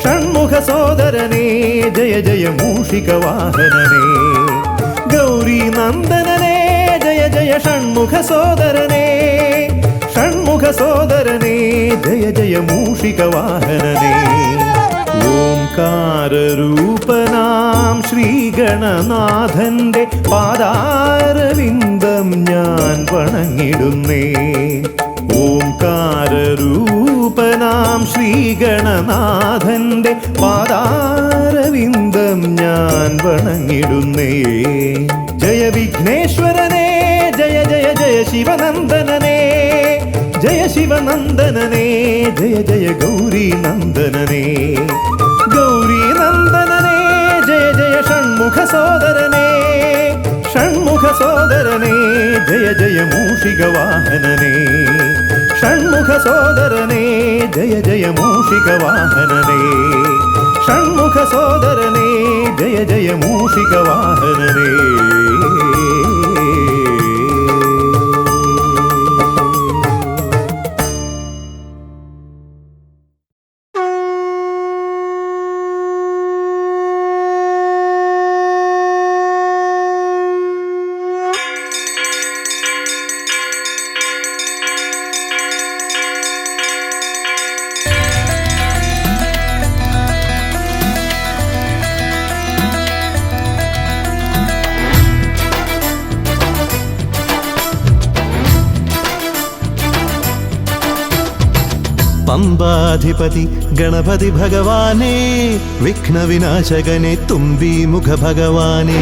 ഷൺമുഖ സോദരനേ ജയ ജയ മൂഷിക വാഹനനേ ഗൗരി നന്ദനനേ ജയ ജയ ഷൺമുഖ സോദരനേ ഷൺമുഖ സോദരനേ ജയ ജയ മൂഷിക വാഹനനേ ഓംകാരരൂപനാം ശ്രീഗണനാഥന്റെ പാദാരവിന്ദം ഞാൻ വണങ്ങിടുന്നേ ഓംകാരരൂപനാം ശ്രീഗണനാഥന്റെ പാദാരവിന്ദം ഞാൻ വണങ്ങിടുന്നേ ജയ വിഘ്നേശ്വരനേ ജയ ജയ ജയ ശിവനന്ദനനേ ജയ ശിവനന്ദനനേ ജയ ജയ ഗൗരി നന്ദനനേ ഗൗരി നന്ദനനേ ജയ ജയ ഷൺമുഖ സോദരനേ ഷൺമുഖ സോദരനേ ജയ ജയ മൂഷിക വാഹനനേ ഷൺമുഖ സോദരനേ ജയ ജയ മൂഷിക വാഹനനേ ഷൺമുഖ സോദരനേ ജയ ജയ മൂഷിക വാഹനനേ പമ്പാധിപതി ഗണപതി ഭഗവാനേ വിഘ്നവിനാശകനെ തുമ്പി മുഖ ഭഗവാനേ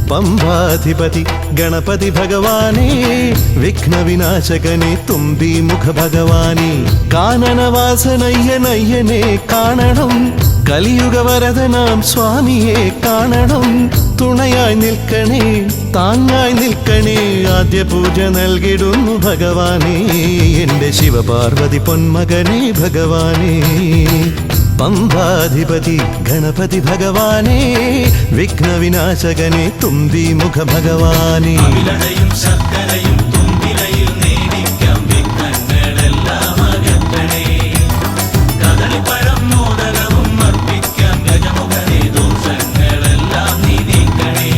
പമ്പാധിപതി ഗണപതി ഭഗവാനേ വിഘ്നവിനാശകനെ തുമ്പി മുഖ ഭഗവാനേ കാനനവാസനയ്യനയ്യനെ കാണണം കലിയുഗവരദനാം സ്വാമിയെ കാണണം തുണയായി നിൽക്കണേ താങ്ങായി നിൽക്കണേ ആദ്യ പൂജ നൽകിടുന്നു ഭഗവാനേ എൻ്റെ ശിവപാർവതി പൊന്മകനേ ഭഗവാനേ പമ്പാധിപതി ഗണപതി ഭഗവാനേ വിഘ്നവിനാശകനെ തുമ്പി മുഖ ഭഗവാനേ അവിലടയും ശർക്കരയും തുമ്പിലയിൽ നേടിക്കാം വിഘ്നങ്ങളെല്ലാം അകറ്റണേ കദളിപ്പഴം മോദകവും അർപ്പിക്കാം ഗജമുഖനെ ദോഷങ്ങളെല്ലാം നീ നീക്കണേ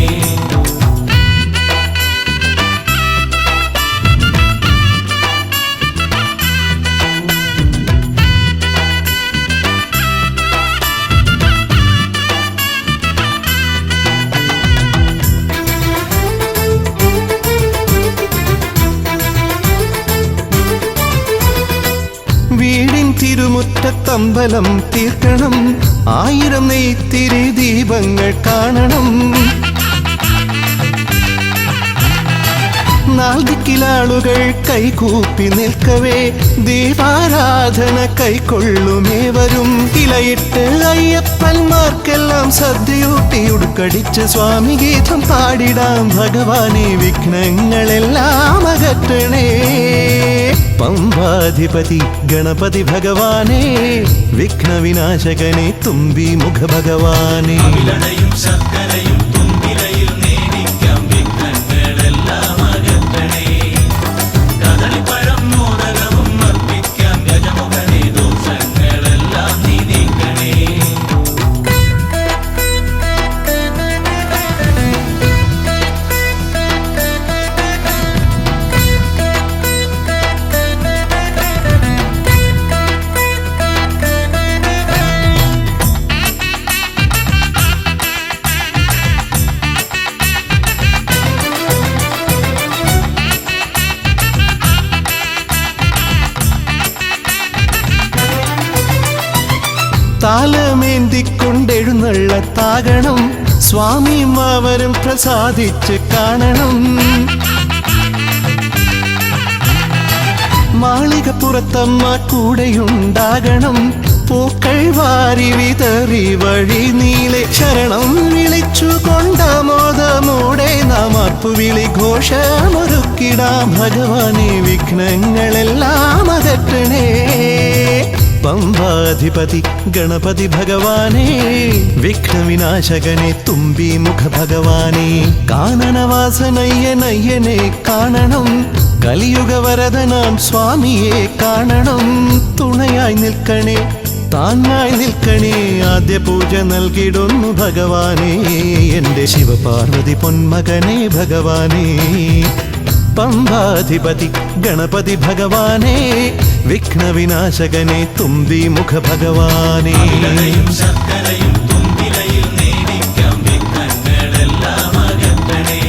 വീടിൻ തിരുമുറ്റത്തമ്പലം തീർക്കണം 1000 നെയ്ത്തിരി ദീപങ്ങൾ കാണണം നാൽദിക്കിലാളുകൾ കൈകൂപ്പി നിൽക്കവേ ദീപാരാധന കൈക്കൊള്ളുമേവരും ഇലയിട്ട് അയ്യപ്പന്മാർക്കെല്ലാം സദ്യയൂട്ടി ഉടുക്കടിച്ച് സ്വാമി ഗീതം പാടിടാം ഭഗവാനെ വിഘ്നങ്ങളെല്ലാം അകറ്റണേ പമ്പാധിപതി ഗണപതി ഭഗവാനേ വിഘ്നവിനാശകനെ തുമ്പി മുഖ ഭഗവാനേ അവിലടയും ശർക്കരയും തുമ്പിലയിൽ നേടിക്കാം വിഘ്നങ്ങളെല്ലാം അകറ്റണേ കദളിപ്പഴം മോദകവും അർപ്പിക്കാം ഗജമുഖനെ ദോഷങ്ങളെല്ലാം നീ നീക്കണേ താലമേന്തിക്കൊണ്ടെഴുന്നള്ളത്താകണം സ്വാമിയും അവരും പ്രസാദിച്ച് കാണണം മാളികപ്പുറ പുറത്തമ്മ കൂടെയുണ്ടാകണം. പൂക്കൾ വാരി വിതറി വഴി നീളെ ശരണം വിളിച്ചു കൊണ്ടാമോദമോടെ നാം അർപ്പുവിളി ഘോഷമൊരുക്കിടാം. ഭഗവാനെ വിഘ്നങ്ങളെല്ലാം അകറ്റണേ. പമ്പാധിപതി ഗണപതി ഭഗവാനെ, വിഘ്നവിനാശകനെ തുമ്പി മുഖ ഭഗവാനെ, കാനനവാസനയ്യനയ്യനെ കാണണം. കലിയുഗവരദനാം സ്വാമിയെ കാണണം. തുണയായി നിൽക്കണേ, താങ്ങായി നിൽക്കണേ. ആദ്യ പൂജ നൽകിടുന്നു ഭഗവാനെ, എൻ്റെ ശിവപാർവതി പൊന്മകനെ ഭഗവാനെ. പമ്പാധിപതി ഗണപതി ഭഗവാനെ, വിഘ്നവിനാശകനെ തുമ്പി മുഖ ഭഗവാനെ. അവിലയും ശർക്കരയും തുമ്പിലയിൽ നേദിക്കാം വിഘ്നങ്ങളെല്ലാം അകറ്റണേ.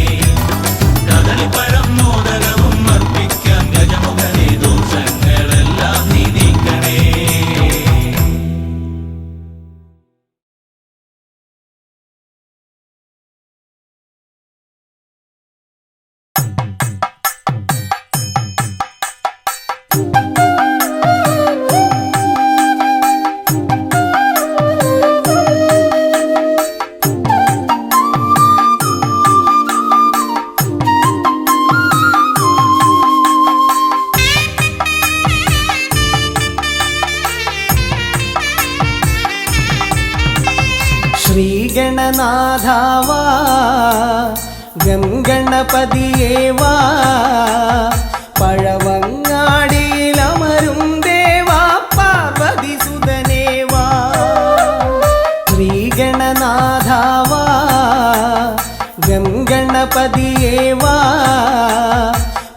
കദളിപ്പഴം മോദകവും അർപ്പിക്കാം ഗജമുഖനെ, ദോഷങ്ങളെല്ലാം നീതിക്കണേ. ശ്രീഗണനാഥാവാ ഗംഗണപതിയേവാ, പഴവങ്ങാടിയിലമരും ദേവാ പാർവതി സുതനേവാ. ശ്രീഗണനാഥാവാ ഗംഗണപതിയേവാ,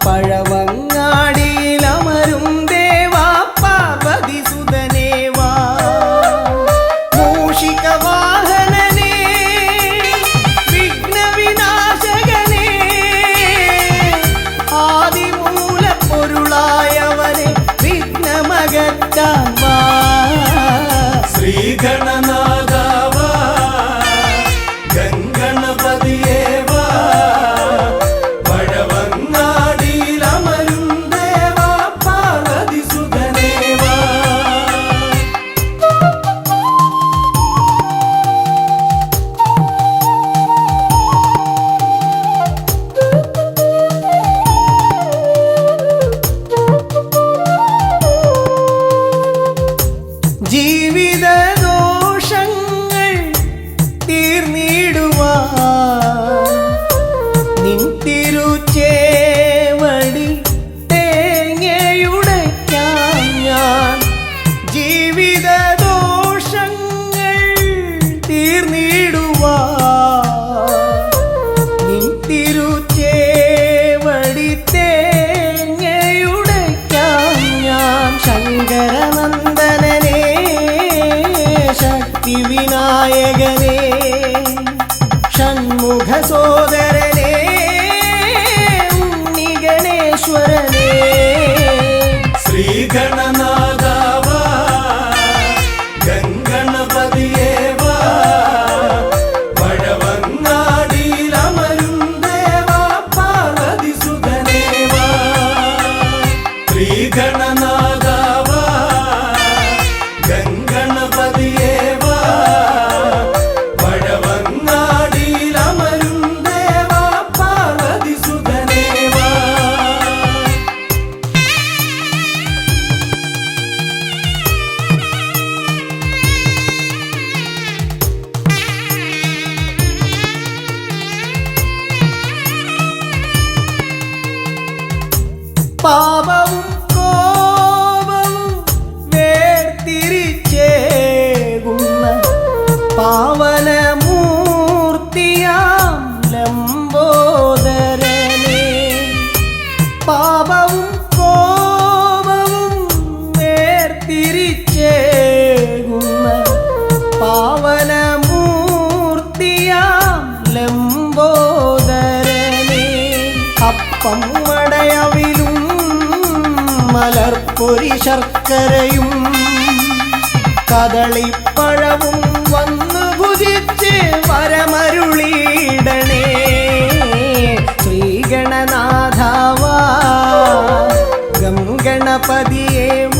പഴവങ്ങാടിയിലമരും ദേവാ പാർവതി സുതനേവാ. മൂഷികവാഹനനേ വിഘ്നവിനാശകനേ, ആദിമൂലപ്പൊരുളായവനെ വിഘ്നമകറ്റാൻ വാ. ശ്രീഗണനാഥാവാ ഗംഗണപതിയേവാ, പഴവങ്ങാടിയിലമരും ദേവാ പാർവതി സുതനേവാ. ജീവിത ദോഷങ്ങൾ തീർന്നിടുവാൻ നിൻ തിരുച്ചേവടി തേങ്ങയുടയ്ക്കാൻ ഞാൻ. ജീവിത ദോഷങ്ങൾ തീർന്നിടുവാൻ നിൻ തിരുച്ചേവടി തേങ്ങയുടയ്ക്കാൻ ഞാൻ. ശങ്കരനന്ദനനേ ശക്തി വിനായകനേ, ഷൺമുഖ സോദരനേ ഉണ്ണിഗണേശ്വരനേ. ശ്രീഗണനാഥാവാ ഗംഗണപതിയേവാ, പഴവങ്ങാടിയിലമരും ദേവാ പാർവതി സുതനേവാ. ശ്രീഗണനാഥാവാ ഗംഗണപതിയേവാ, പഴവങ്ങാടിയിലമരും ദേവാ പാർവതി സുതനേവാ. പാപവും കോപവും വേർതിരിച്ചേകുന്ന പാവനമൂർത്തിയാം ലംബോദരനേ. പാപവും കോപവും വേർതിരിച്ചേകുന്ന പാവനമൂർത്തിയാം ലംബോദരനേ. അപ്പം മടയവിലും മലർപ്പൊരി ശർക്കരയും കദളിപ്പഴവും വന്നു ഭുജിച്ച് വരമരുളിയിടണേ. ശ്രീഗണനാഥാവാ ഗംഗണപതിയേവാ,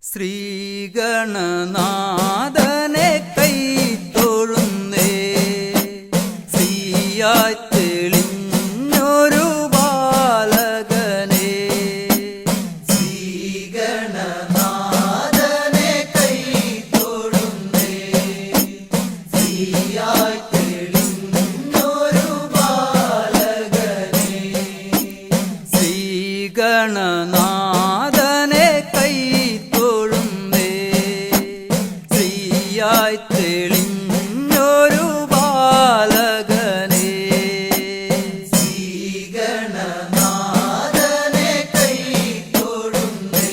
ശ്രീഗണനാഥനെ കൈത്തൊഴുന്നേ, ശ്രീയായി തെളിഞ്ഞൊരു ബാലകനെ. ശ്രീഗണനാഥനെ കൈത്തൊഴുന്നേ, ശ്രീയായി തെളിഞ്ഞൊരു ബാലകനെ. ശ്രീഗണനാഥനെ കൈത്തൊഴുന്നേ, ശ്രീയായി തെളിഞ്ഞൊരു ബാലകനെ. ശ്രീഗണനാഥനെ കൈത്തൊഴുന്നേ,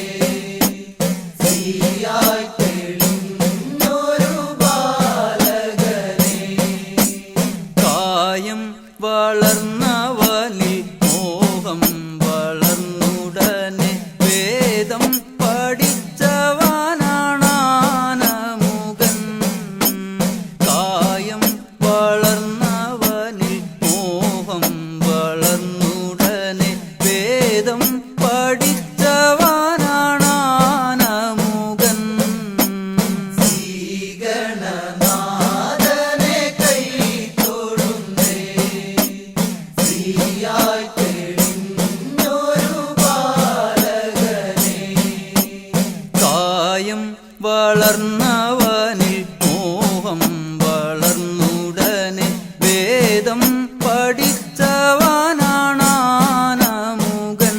ശ്രീയായി തെളിഞ്ഞൊരു ബാലകനെ. കായം വളർന്നവനിൽ മോഹം വളർന്നുടനെ വേദം പഠിച്ചവനാണാനമുകൻ. കായം വളർന്നവനിൽ മോഹം വളർന്നുടനെ വേദം പഠിച്ചവനാണാനമുകൻ. ശ്രീഗണനാഥനെ കൈത്തൊഴുന്നേ, ശ്രീയായി തെളിഞ്ഞൊരു ബാലകനെ. കായം വളർന്നവനിൽ മോഹം വളർന്നുടനെ വേദം പഠിച്ചവനാണാനമുകൻ.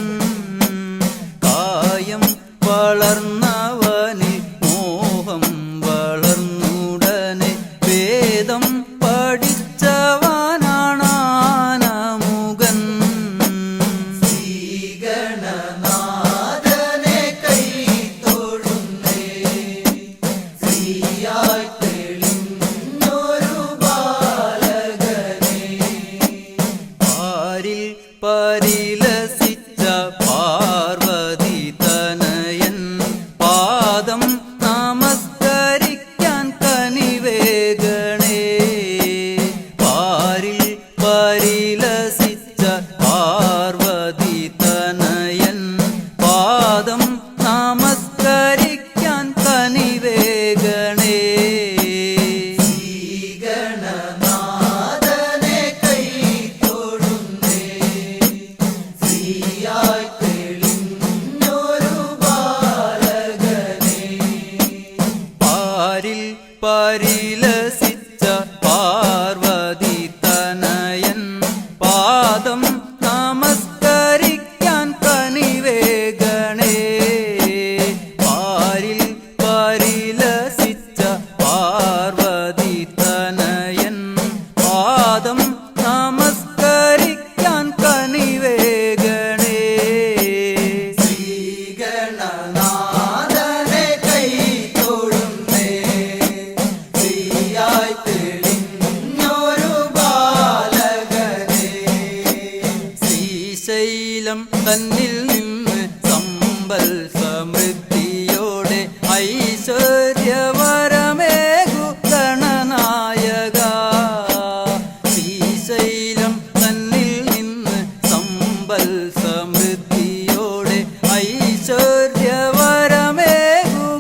കായം വളർന്നവനിൽ മോഹം വളർന്നുടനെ വേദം പഠിച്ചവനാണാനമുകൻ. ശ്രീഗണനാഥനെ കൈത്തൊഴുന്നേ, ശ്രീയായി തെളിഞ്ഞൊരു ബാലകനെ. പാരിൽ പരിലസിച്ച പാർവതി തനയൻ പാദം നമസ്കരിക്കാൻ കനിവേഗണേ. പാരിൽ പരിലസിച്ച പാർവതി തനയൻ പാദം നമസ്കരിക്കാൻ കനിവേഗണേ. ശ്രീഗണനാഥനെ കൈത്തൊഴുന്നേ, ശ്രീയായി തെളിഞ്ഞൊരു ബാലകനെ. പാരിൽ പരിലസിച്ച പാർവതി തനയൻ പാദം നമസ്കരിക്കാൻ കനിവേഗണേ. പാരിൽ പരിലസിച്ച പാർവതി തനയൻ പാദം നമസ്കരിക്കാൻ കനിവേഗണേ. ശ്രീഗണനാഥനെ കൈത്തൊഴുന്നേ, ശ്രീയായി തെളിഞ്ഞൊരു ബാലകനെ. ശ്രീശൈലം തന്നിൽ നിന്ന് സമ്പൽ സമൃദ്ധിയോടെ ഐശ്വര്യവരമേകു ഗണനായക. ശ്രീശൈലം തന്നിൽ നിന്ന് സമ്പൽ സമൃദ്ധിയോടെ ഐശ്വര്യവരമേകു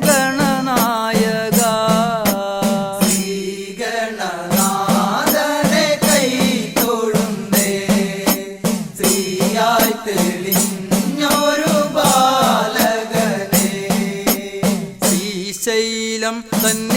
ഗണനായക. ശ്രീഗണനാഥനെ കൈത്തൊഴുന്നേ, ശ്രീയായി തെളിഞ്ഞൊരു ബാലകനെ. ശ്രീശൈലം തന്നിൽ